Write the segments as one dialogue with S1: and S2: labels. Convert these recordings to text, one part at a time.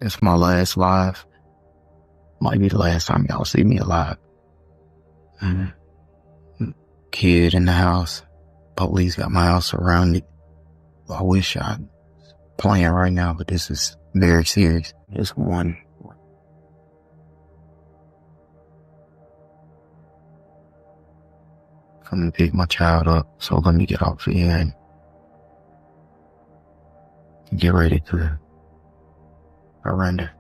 S1: It's my last live. Might be the last time y'all see me alive. Kid in the house. Police got my house surrounded. I wish I was playing right now, but this is very serious. It's one. I'm gonna pick my child up, so let me get off here and get ready to surrender.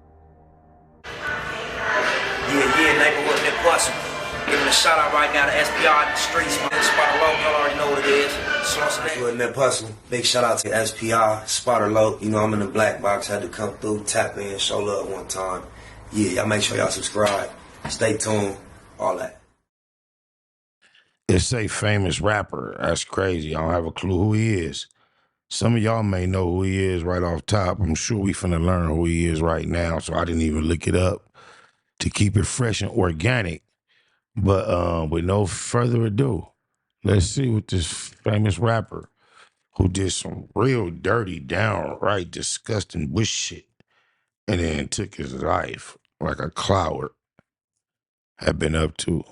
S2: Yeah, neighborhood Nip Bussin'. Giving a shout out right now to SPR in the streets, man. Spotter Low, y'all already know what it is. Neighborhood Nip Bussin'. Big shout out to SPR, Spotter Low. You know I'm in the black box, had to come through, tap in, show love one time. Yeah, y'all make sure y'all subscribe. Stay tuned, all that.
S3: It's a famous rapper. That's crazy. I don't have a clue who he is. Some of y'all may know who he is right off top. I'm sure we finna learn who he is right now, so I didn't even look it up to keep it fresh and organic. But with no further ado, let's see what this famous rapper who did some real dirty, downright disgusting bush shit and then took his life like a coward had been up to.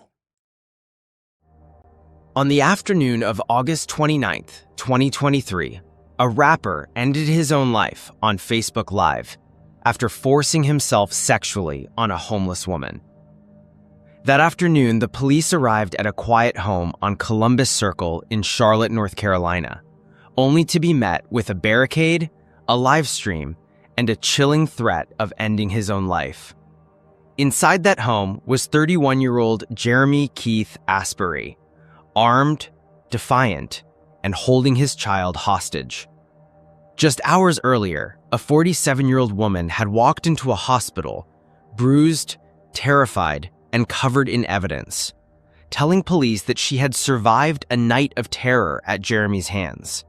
S4: On the afternoon of August 29th, 2023, a rapper ended his own life on Facebook Live after forcing himself sexually on a homeless woman. That afternoon, the police arrived at a quiet home on Columbus Circle in Charlotte, North Carolina, only to be met with a barricade, a live stream, and a chilling threat of ending his own life. Inside that home was 31-year-old Jeremy Keith Asbury, armed, defiant, and holding his child hostage. Just hours earlier, a 47-year-old woman had walked into a hospital, bruised, terrified, and covered in evidence, telling police that she had survived a night of terror at Jeremy's hands.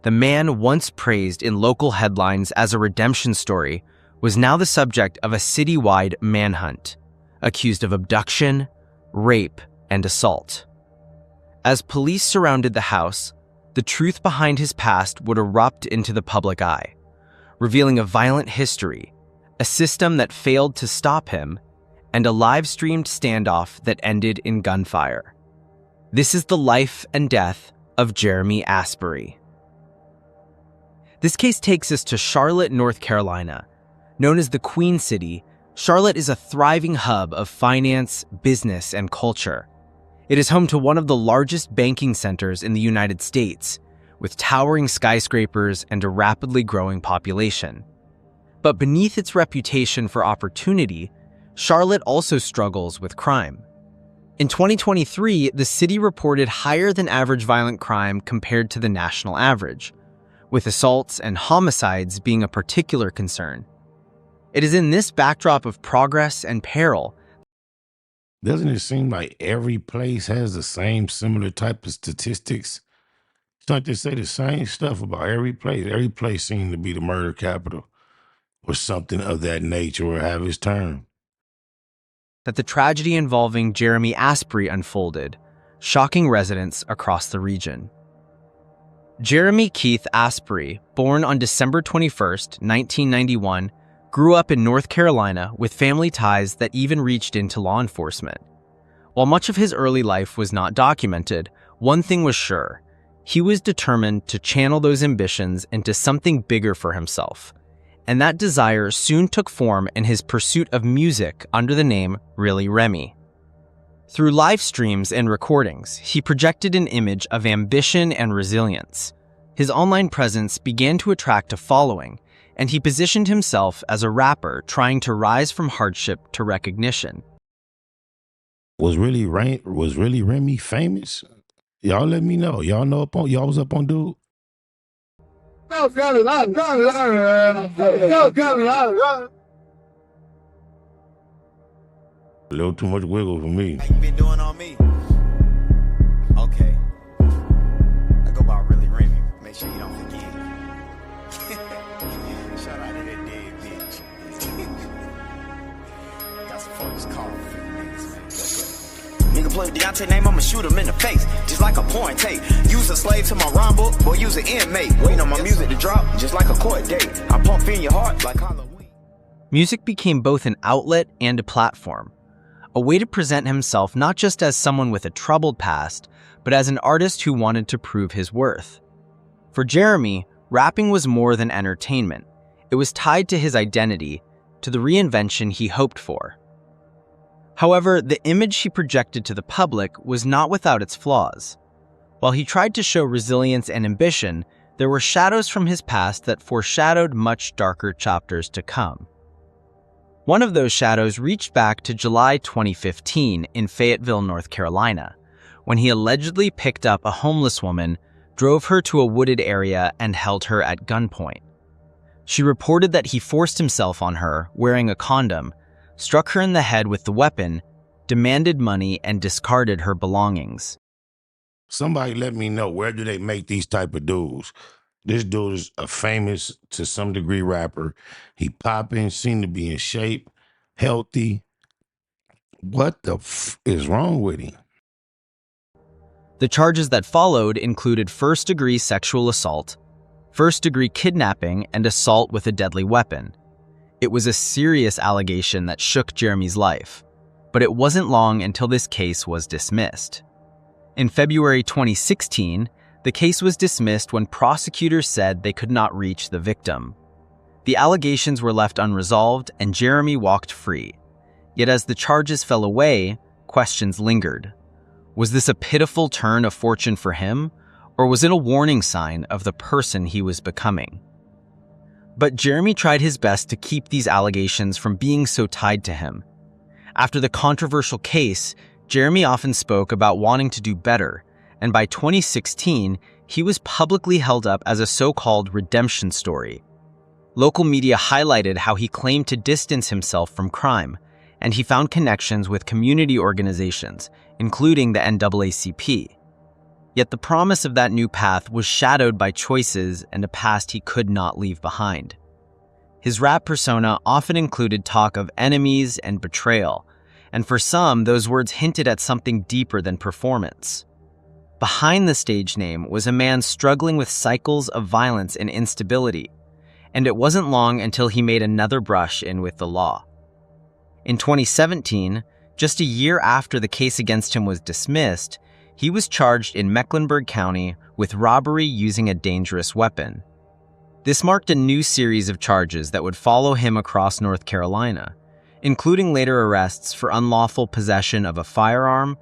S4: The man once praised in local headlines as a redemption story was now the subject of a citywide manhunt, accused of abduction, rape, and assault. As police surrounded the house, the truth behind his past would erupt into the public eye, revealing a violent history, a system that failed to stop him, and a live-streamed standoff that ended in gunfire. This is the life and death of Jeremy Asbury. This case takes us to Charlotte, North Carolina. Known as the Queen City, Charlotte is a thriving hub of finance, business, and culture. It is home to one of the largest banking centers in the United States, with towering skyscrapers and a rapidly growing population. But beneath its reputation for opportunity, Charlotte also struggles with crime. In 2023, the city reported higher than average violent crime compared to the national average, with assaults and homicides being a particular concern. It is in this backdrop of progress and peril.
S3: Doesn't it seem like every place has the same similar type of statistics? It's like they say the same stuff about every place. Every place seems to be the murder capital or something of that nature or have its turn.
S4: That the tragedy involving Jeremy Asbury unfolded, shocking residents across the region. Jeremy Keith Asbury, born on December 21st, 1991, grew up in North Carolina with family ties that even reached into law enforcement. While much of his early life was not documented, one thing was sure: he was determined to channel those ambitions into something bigger for himself. And that desire soon took form in his pursuit of music under the name Really Remy. Through live streams and recordings, he projected an image of ambition and resilience. His online presence began to attract a following, and he positioned himself as a rapper trying to rise from hardship to recognition.
S3: Was really Remy famous? Y'all let me know. Y'all know y'all was up on dude?
S5: A
S3: little too much wiggle for me.
S2: How you been doing on me? Okay. I go by Really Remy. Make sure you don't forget. Shout out to that dead bitch. Got some focus call for the niggas, man. Nigga play with Deontay name, I'ma shoot him in the face. Just like a porn tape. Use a slave to my rhyme book, boy, use an inmate. Waiting on my music to drop, just like a court date. I pump in your heart like Halloween.
S4: Music became both an outlet and a platform, a way to present himself not just as someone with a troubled past, but as an artist who wanted to prove his worth. For Jeremy, rapping was more than entertainment. It was tied to his identity, to the reinvention he hoped for. However, the image he projected to the public was not without its flaws. While he tried to show resilience and ambition, there were shadows from his past that foreshadowed much darker chapters to come. One of those shadows reached back to July 2015 in Fayetteville, North Carolina, when he allegedly picked up a homeless woman, drove her to a wooded area, and held her at gunpoint. She reported that he forced himself on her, wearing a condom, struck her in the head with the weapon, demanded money, and discarded her belongings.
S3: Somebody let me know, where do they make these type of dudes? This dude is a famous, to some degree, rapper. He popping, seem to be in shape, healthy. What the is wrong with him?
S4: The charges that followed included first-degree sexual assault, first-degree kidnapping, and assault with a deadly weapon. It was a serious allegation that shook Jeremy's life, but it wasn't long until this case was dismissed. In February 2016, the case was dismissed when prosecutors said they could not reach the victim. The allegations were left unresolved and Jeremy walked free. Yet as the charges fell away, questions lingered. Was this a pitiful turn of fortune for him, or was it a warning sign of the person he was becoming? But Jeremy tried his best to keep these allegations from being so tied to him. After the controversial case, Jeremy often spoke about wanting to do better, and by 2016, he was publicly held up as a so-called redemption story. Local media highlighted how he claimed to distance himself from crime, and he found connections with community organizations, including the NAACP. Yet the promise of that new path was shadowed by choices and a past he could not leave behind. His rap persona often included talk of enemies and betrayal, and for some, those words hinted at something deeper than performance. Behind the stage name was a man struggling with cycles of violence and instability, and it wasn't long until he made another brush in with the law. In 2017, just a year after the case against him was dismissed, he was charged in Mecklenburg County with robbery using a dangerous weapon. This marked a new series of charges that would follow him across North Carolina, including later arrests for unlawful possession of a firearm,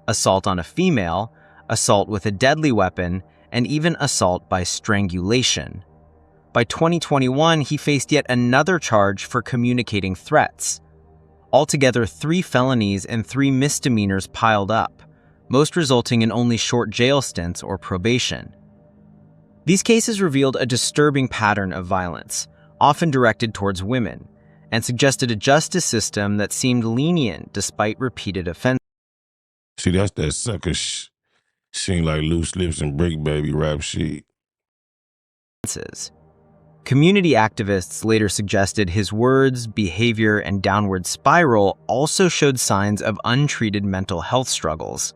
S4: assault on a female, assault with a deadly weapon, and even assault by strangulation. By 2021, he faced yet another charge for communicating threats. Altogether, 3 felonies and 3 misdemeanors piled up, most resulting in only short jail stints or probation. These cases revealed a disturbing pattern of violence, often directed towards women, and suggested a justice system that seemed lenient despite repeated offenses.
S3: See, that's that sucker seem like loose lips and brick baby rap sheet.
S4: Community activists later suggested his words, behavior, and downward spiral also showed signs of untreated mental health struggles.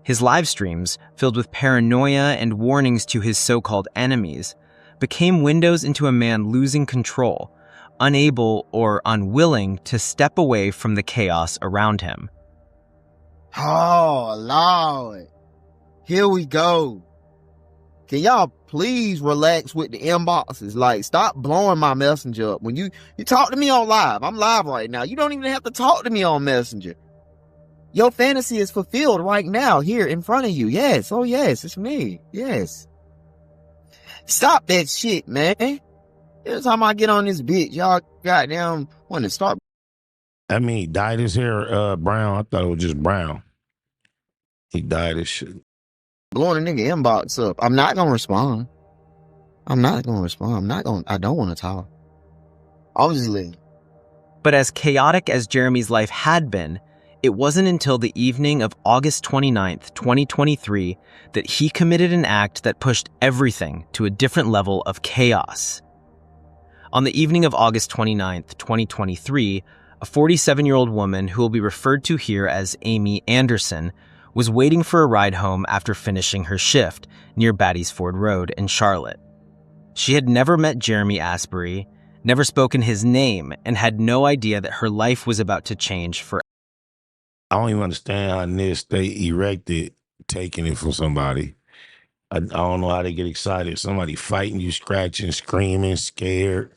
S4: His live streams, filled with paranoia and warnings to his so-called enemies, became windows into a man losing control, unable or unwilling to step away from the chaos around him.
S5: Oh, Lord. Here we go. Can y'all please relax with the inboxes? Like, stop blowing my messenger up. When you talk to me on live, I'm live right now. You don't even have to talk to me on Messenger. Your fantasy is fulfilled right now, here in front of you. Yes, oh yes, it's me. Yes. Stop that shit, man. Every time I get on this bitch, y'all goddamn want to start.
S3: I mean, he dyed his hair brown. I thought it was just brown. He dyed his shit.
S5: Blowing a nigga inbox up. I'm not gonna respond. I don't want to talk. I was just living.
S4: But as chaotic as Jeremy's life had been, it wasn't until the evening of August 29th, 2023, that he committed an act that pushed everything to a different level of chaos. On the evening of August 29th, 2023, a 47-year-old woman who will be referred to here as Amy Anderson was waiting for a ride home after finishing her shift near Batty's Ford Road in Charlotte. She had never met Jeremy Asbury, never spoken his name, and had no idea that her life was about to change forever.
S3: I don't even understand how niggas stay erected taking it from somebody. I don't know how they get excited. Somebody fighting you, scratching, screaming, scared,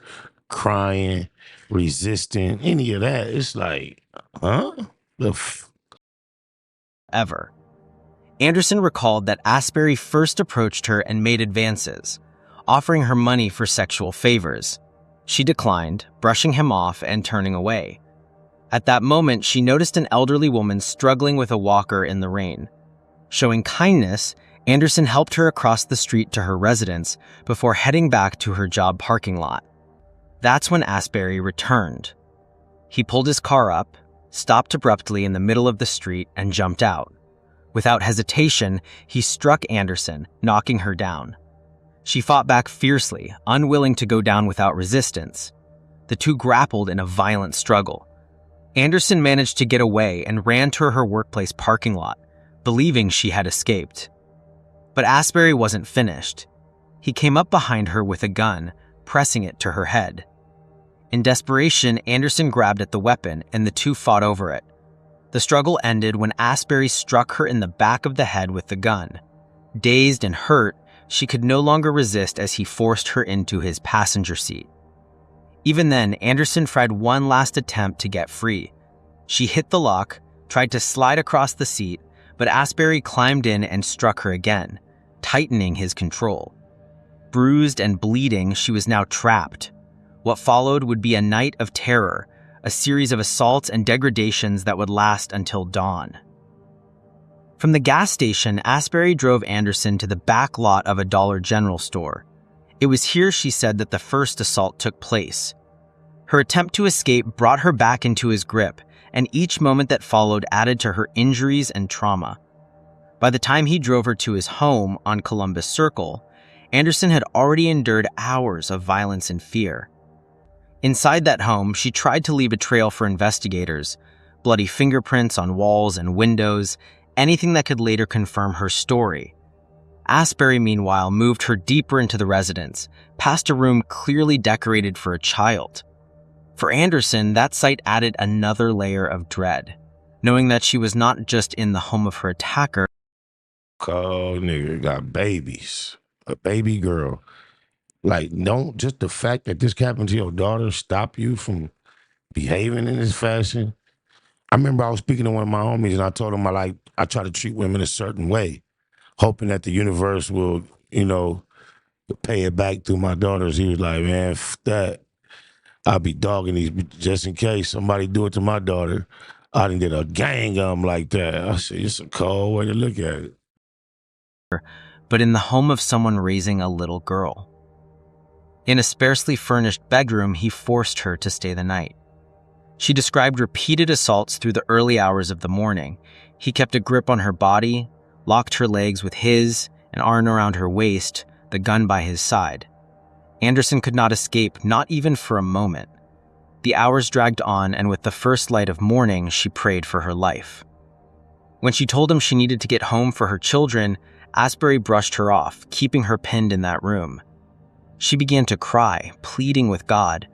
S3: crying, resisting, any of that. It's like, huh?
S4: Ever. Anderson recalled that Asbury first approached her and made advances, offering her money for sexual favors. She declined, brushing him off and turning away. At that moment, she noticed an elderly woman struggling with a walker in the rain. Showing kindness, Anderson helped her across the street to her residence before heading back to her job parking lot. That's when Asbury returned. He pulled his car up, stopped abruptly in the middle of the street, and jumped out. Without hesitation, he struck Anderson, knocking her down. She fought back fiercely, unwilling to go down without resistance. The two grappled in a violent struggle. Anderson managed to get away and ran to her workplace parking lot, believing she had escaped. But Asbury wasn't finished. He came up behind her with a gun, pressing it to her head. In desperation, Anderson grabbed at the weapon and the two fought over it. The struggle ended when Asbury struck her in the back of the head with the gun. Dazed and hurt, she could no longer resist as he forced her into his passenger seat. Even then, Anderson tried one last attempt to get free. She hit the lock, tried to slide across the seat, but Asbury climbed in and struck her again, tightening his control. Bruised and bleeding, she was now trapped. What followed would be a night of terror, a series of assaults and degradations that would last until dawn. From the gas station, Asbury drove Anderson to the back lot of a Dollar General store. It was here, she said, that the first assault took place. Her attempt to escape brought her back into his grip, and each moment that followed added to her injuries and trauma. By the time he drove her to his home on Columbus Circle, Anderson had already endured hours of violence and fear. Inside that home, she tried to leave a trail for investigators, bloody fingerprints on walls and windows, anything that could later confirm her story. Asbury, meanwhile, moved her deeper into the residence, past a room clearly decorated for a child. For Anderson, that sight added another layer of dread, knowing that she was not just in the home of her attacker.
S3: Oh, nigga, got babies. A baby girl. Like, don't just the fact that this happened to your daughter stop you from behaving in this fashion. I remember I was speaking to one of my homies and I told him I try to treat women a certain way, hoping that the universe will, pay it back through my daughters. He was like, man, f that. I'll be dogging these just in case somebody do it to my daughter. I done did a gang like that. I said, it's a cold way to look at it.
S4: But in the home of someone raising a little girl. In a sparsely furnished bedroom, he forced her to stay the night. She described repeated assaults through the early hours of the morning. He kept a grip on her body, locked her legs with his, an arm around her waist, the gun by his side. Anderson could not escape, not even for a moment. The hours dragged on, and with the first light of morning, she prayed for her life. When she told him she needed to get home for her children, Asbury brushed her off, keeping her pinned in that room. She began to cry, pleading with God.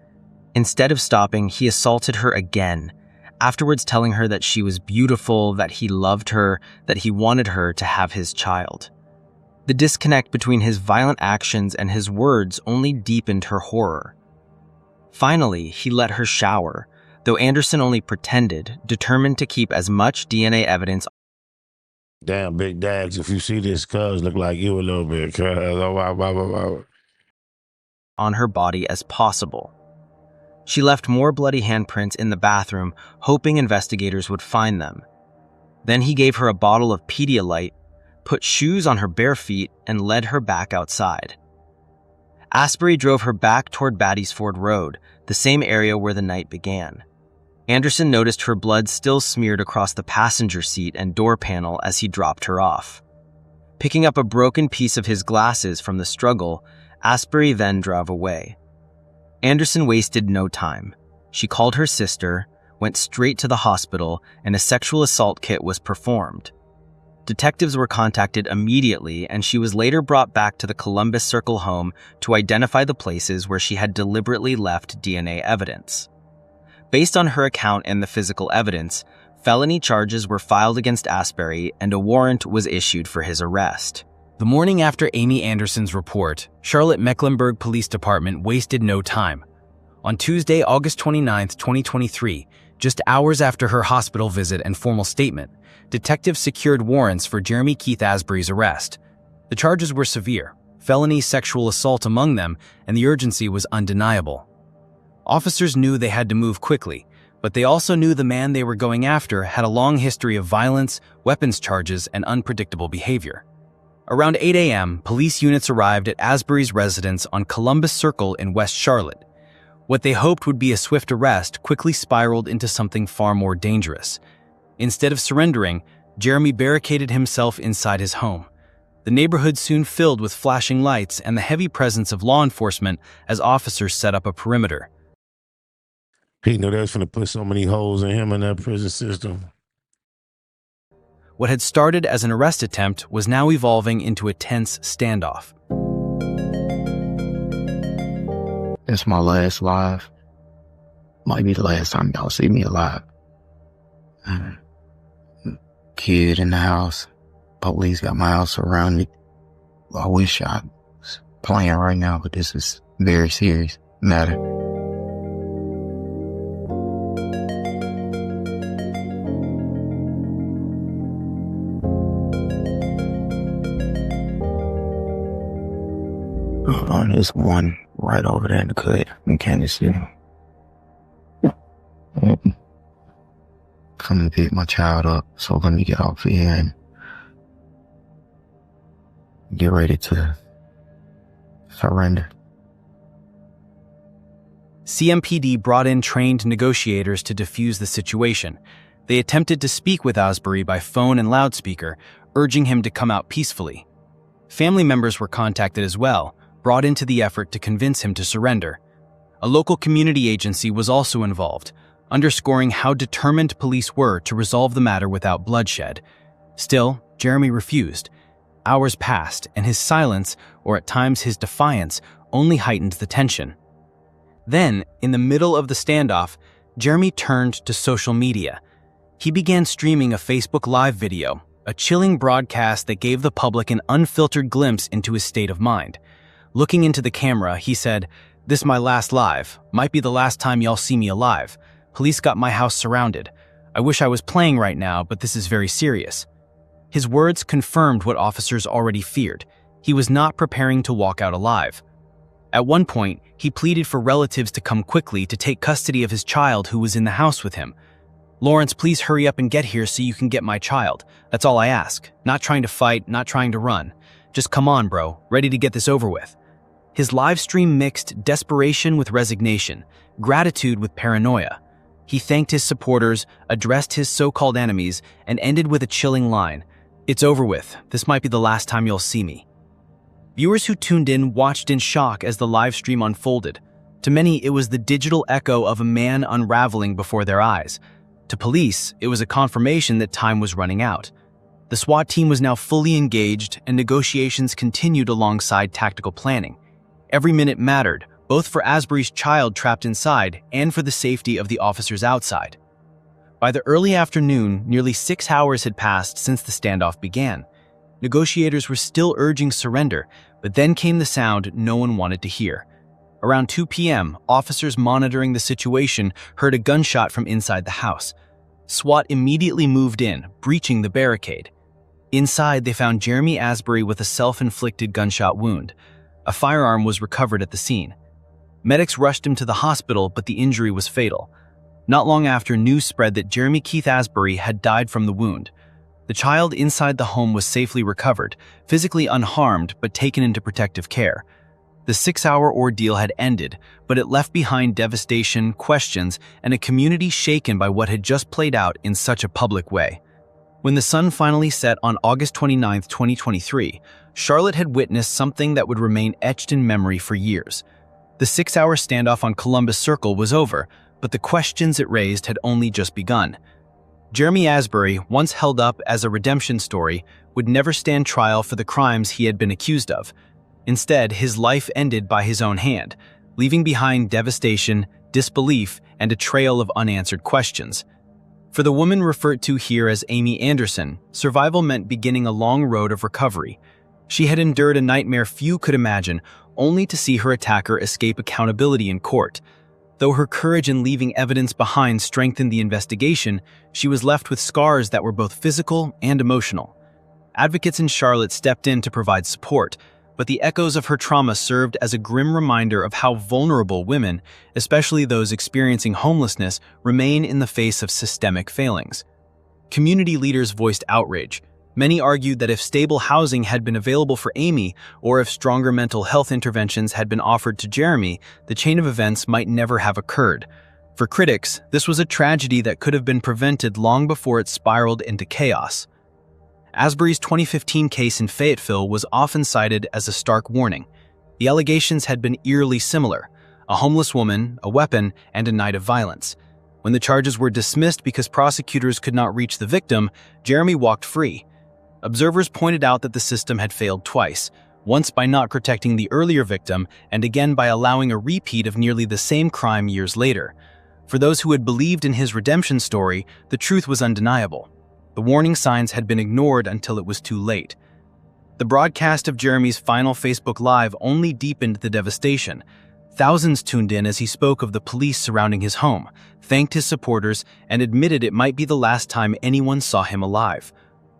S4: Instead of stopping, he assaulted her again, afterwards telling her that she was beautiful, that he loved her, that he wanted her to have his child. The disconnect between his violent actions and his words only deepened her horror. Finally, he let her shower, though Anderson only pretended, determined to keep as much DNA evidence.
S3: Damn, Big Dags, if you see this, cuz look like you a little bit, cuz.
S4: On her body as possible. She left more bloody handprints in the bathroom, hoping investigators would find them. Then he gave her a bottle of Pedialyte, put shoes on her bare feet, and led her back outside. Asbury drove her back toward Battiesford Road, the same area where the night began. Anderson noticed her blood still smeared across the passenger seat and door panel as he dropped her off. Picking up a broken piece of his glasses from the struggle, Asbury then drove away. Anderson wasted no time. She called her sister, went straight to the hospital, and a sexual assault kit was performed. Detectives were contacted immediately, and she was later brought back to the Columbus Circle home to identify the places where she had deliberately left DNA evidence. Based on her account and the physical evidence, felony charges were filed against Asbury and a warrant was issued for his arrest. The morning after Amy Anderson's report, Charlotte-Mecklenburg Police Department wasted no time. On Tuesday, August 29, 2023, just hours after her hospital visit and formal statement, detectives secured warrants for Jeremy Keith Asbury's arrest. The charges were severe, felony sexual assault among them, and the urgency was undeniable. Officers knew they had to move quickly, but they also knew the man they were going after had a long history of violence, weapons charges, and unpredictable behavior. Around 8 a.m., police units arrived at Asbury's residence on Columbus Circle in West Charlotte. What they hoped would be a swift arrest quickly spiraled into something far more dangerous. Instead of surrendering, Jeremy barricaded himself inside his home. The neighborhood soon filled with flashing lights and the heavy presence of law enforcement as officers set up a perimeter.
S3: He knew they was finna put so many holes in him in that prison system.
S4: What had started as an arrest attempt was now evolving into a tense standoff.
S1: It's my last live. Might be the last time y'all see me alive. Kid in the house. Police got my house surrounded. I wish I was playing right now, but this is very serious matter. There's one right over there in the cut in Kansas City. Come to pick my child up, so let me get off here and get ready to surrender.
S4: CMPD brought in trained negotiators to defuse the situation. They attempted to speak with Asbury by phone and loudspeaker, urging him to come out peacefully. Family members were contacted as well, brought into the effort to convince him to surrender. A local community agency was also involved, underscoring how determined police were to resolve the matter without bloodshed. Still, Jeremy refused. Hours passed, and his silence, or at times his defiance, only heightened the tension. Then, in the middle of the standoff, Jeremy turned to social media. He began streaming a Facebook Live video, a chilling broadcast that gave the public an unfiltered glimpse into his state of mind. Looking into the camera, he said, "This my last live. Might be the last time y'all see me alive. Police got my house surrounded. I wish I was playing right now, but this is very serious." His words confirmed what officers already feared. He was not preparing to walk out alive. At one point, he pleaded for relatives to come quickly to take custody of his child who was in the house with him. "Lawrence, please hurry up and get here so you can get my child. That's all I ask. Not trying to fight, not trying to run. Just come on, bro. Ready to get this over with." His live stream mixed desperation with resignation, gratitude with paranoia. He thanked his supporters, addressed his so-called enemies, and ended with a chilling line, "It's over with. This might be the last time you'll see me." Viewers who tuned in watched in shock as the live stream unfolded. To many, it was the digital echo of a man unraveling before their eyes. To police, it was a confirmation that time was running out. The SWAT team was now fully engaged, and negotiations continued alongside tactical planning. Every minute mattered, both for Asbury's child trapped inside and for the safety of the officers outside. By the early afternoon, nearly 6 hours had passed since the standoff began. Negotiators were still urging surrender, but then came the sound no one wanted to hear. Around 2 p.m., officers monitoring the situation heard a gunshot from inside the house. SWAT immediately moved in, breaching the barricade. Inside, they found Jeremy Asbury with a self-inflicted gunshot wound. A firearm was recovered at the scene. Medics rushed him to the hospital, but the injury was fatal. Not long after, news spread that Jeremy Keith Asbury had died from the wound. The child inside the home was safely recovered, physically unharmed but taken into protective care. The 6-hour ordeal had ended, but it left behind devastation, questions, and a community shaken by what had just played out in such a public way. When the sun finally set on August 29, 2023, Charlotte had witnessed something that would remain etched in memory for years. The 6-hour standoff on Columbus Circle was over, but the questions it raised had only just begun.
S6: Jeremy Asbury, once held up as a redemption story, would never stand trial for the crimes he had been accused of. Instead, his life ended by his own hand, leaving behind devastation, disbelief, and a trail of unanswered questions. For the woman referred to here as Amy Anderson, survival meant beginning a long road of recovery. She had endured a nightmare few could imagine, only to see her attacker escape accountability in court. Though her courage in leaving evidence behind strengthened the investigation, she was left with scars that were both physical and emotional. Advocates in Charlotte stepped in to provide support, but the echoes of her trauma served as a grim reminder of how vulnerable women, especially those experiencing homelessness, remain in the face of systemic failings. Community leaders voiced outrage. Many argued that if stable housing had been available for Amy, or if stronger mental health interventions had been offered to Jeremy, the chain of events might never have occurred. For critics, this was a tragedy that could have been prevented long before it spiraled into chaos. Asbury's 2015 case in Fayetteville was often cited as a stark warning. The allegations had been eerily similar: a homeless woman, a weapon, and a night of violence. When the charges were dismissed because prosecutors could not reach the victim, Jeremy walked free. Observers pointed out that the system had failed twice, once by not protecting the earlier victim, and again by allowing a repeat of nearly the same crime years later. For those who had believed in his redemption story, the truth was undeniable. The warning signs had been ignored until it was too late. The broadcast of Jeremy's final Facebook Live only deepened the devastation. Thousands tuned in as he spoke of the police surrounding his home, thanked his supporters, and admitted it might be the last time anyone saw him alive.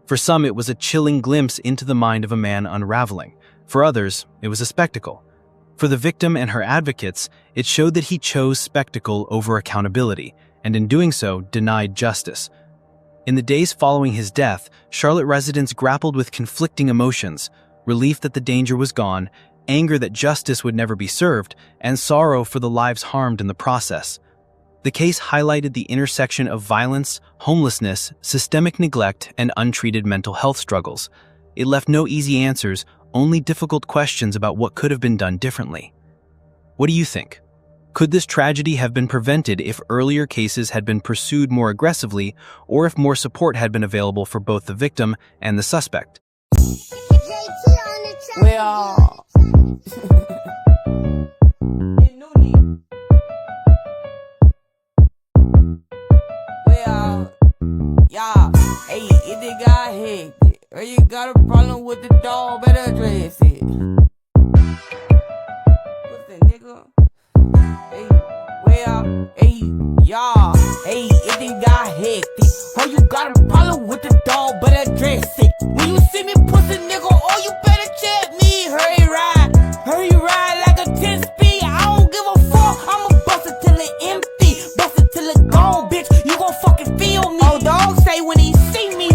S6: For some, it was a chilling glimpse into the mind of a man unraveling. For others, it was a spectacle. For the victim and her advocates, it showed that he chose spectacle over accountability, and in doing so, denied justice. In the days following his death, Charlotte residents grappled with conflicting emotions: relief that the danger was gone, anger that justice would never be served, and sorrow for the lives harmed in the process. The case highlighted the intersection of violence, homelessness, systemic neglect, and untreated mental health struggles. It left no easy answers, only difficult questions about what could have been done differently. What do you think? Could this tragedy have been prevented if earlier cases had been pursued more aggressively, or if more support had been available for both the victim and the suspect?
S7: Well, yeah, hey, if they got hectic, or you got a problem with the dog, better address it. What's that, nigga? Hey, well, hey, y'all, hey, if they got hectic, or you got a problem with the dog, better address it. When you see me pussy, nigga, oh, you better check me. Hurry ride like a 10-speed. I don't give a fuck, I'ma bust it till it empty, bust it till it gone, bitch. You gon' fucking feel me. Oh, dog say when he see me,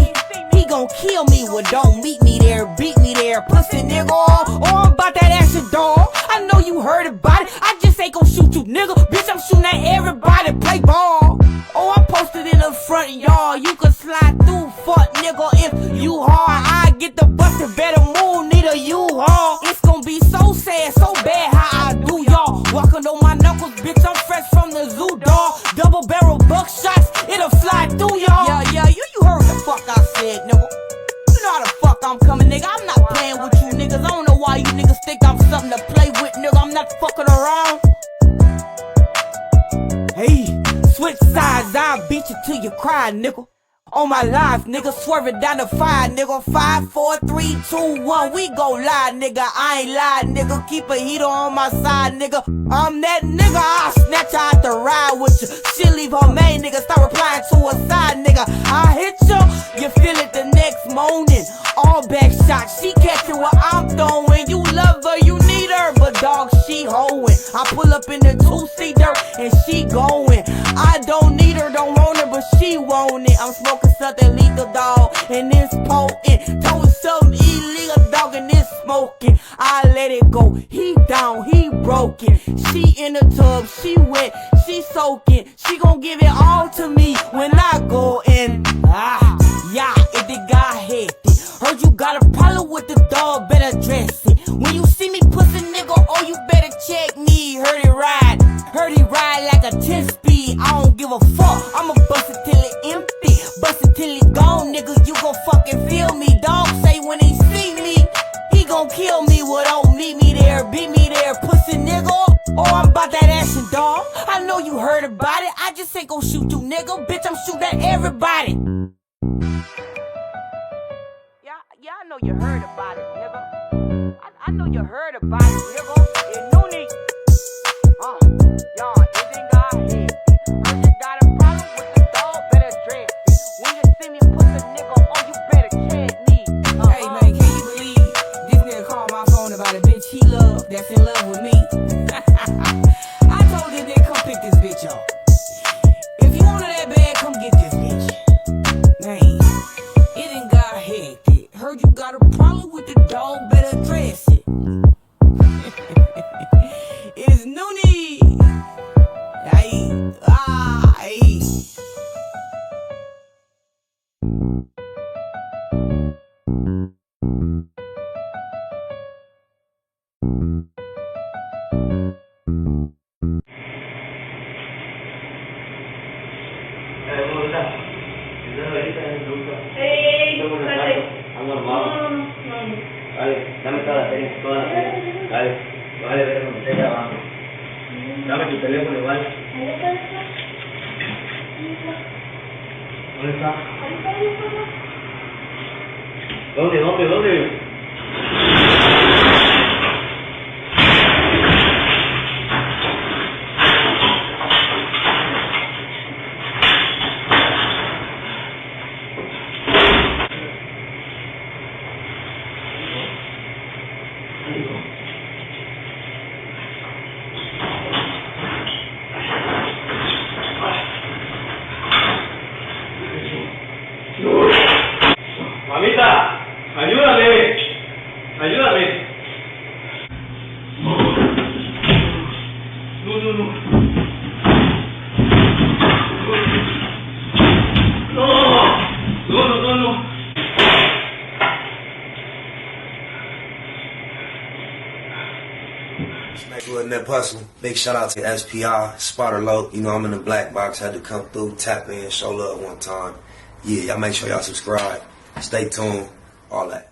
S7: he gon' kill me. Well, don't meet me there, beat me there, pussy nigga. Oh, I'm about that action, dog. I know you heard about it, I just ain't gon' shoot you, nigga. Bitch, I'm shooting at everybody, play ball. Oh, I'm posted in the front yard, you can slide through, fuck nigga. If you hard, I get the busted, better move, need a U-Haul. It's gon' be so sad, so bad how I do, y'all. Walking on my knuckles, bitch, I'm fresh from the zoo, dog. Double barrel buckshots, it'll fly through, y'all. Yeah, you heard the fuck I said, nigga. You know how the fuck I'm coming, nigga. I'm not playing with you niggas. I don't know why you niggas think I'm something to play with, nigga. I'm not fucking around. Hey, switch sides, I'll beat you till you cry, nigga. On my life, nigga, swerving down the fire, nigga. 5, 4, 3, 2, 1, we go live, nigga. I ain't lied, nigga. Keep a heater on my side, nigga. I'm that nigga, I'll snatch her out the ride with you. She'll leave her main, nigga, start replying to her side, nigga. I hit you feel it the next morning. All back shots, she catching what I'm throwing. You love her, you need her, but dog, she hoeing. I pull up in the 2-seater and she going. I don't need her, don't want her, but she want it. I'm smoking something legal, dog, and it's potent. Throwing something illegal, dog, and it's smoking. I let it go, he down, he broken. She in the tub, she wet, she soaking. She gon' give it all to me when I go in. Yeah, if it got hectic. Heard you got a problem with the dog, better address it. When you see me pussy nigga, oh, you better check me. Heard it Heard he ride like a 10-speed. I don't give a fuck. I'ma bust it till it empty. Bust it till it gone, nigga. You gon' fucking feel me. Dog say when he see me, he gon' kill me. Well, don't meet me there, beat me there, pussy nigga. Oh, I'm about that action, dog. I know you heard about it. I just ain't gon' shoot you, nigga. Bitch, I'm shooting at everybody. Yeah, I know you heard about it, nigga. I know you heard about it, nigga. It's no need. Y'all, it ain't got head. Heard you got a problem with the dog, better dress it. When you see me put the nigga on, you better check me. Hey, man, can you believe this nigga called my phone about a bitch he love that's in love with me? I told this nigga come pick this bitch up. If you want her that bad, come get this bitch. Man, it ain't got hectic. Heard you got a problem with the dog, better dress it. It's no need. Ay.
S2: Dame toda la serie, vale, ver donde esté grabando. Dame tu teléfono igual. ¿Dónde está? ¿Dónde? Mamita, ayúdame. No. Smack with that hustle. Big shout out to SPI, Spotter Low. You know I'm in the black box. Had to come through, tap in, show love one time. Yeah, y'all make sure y'all subscribe. Stay tuned. All that.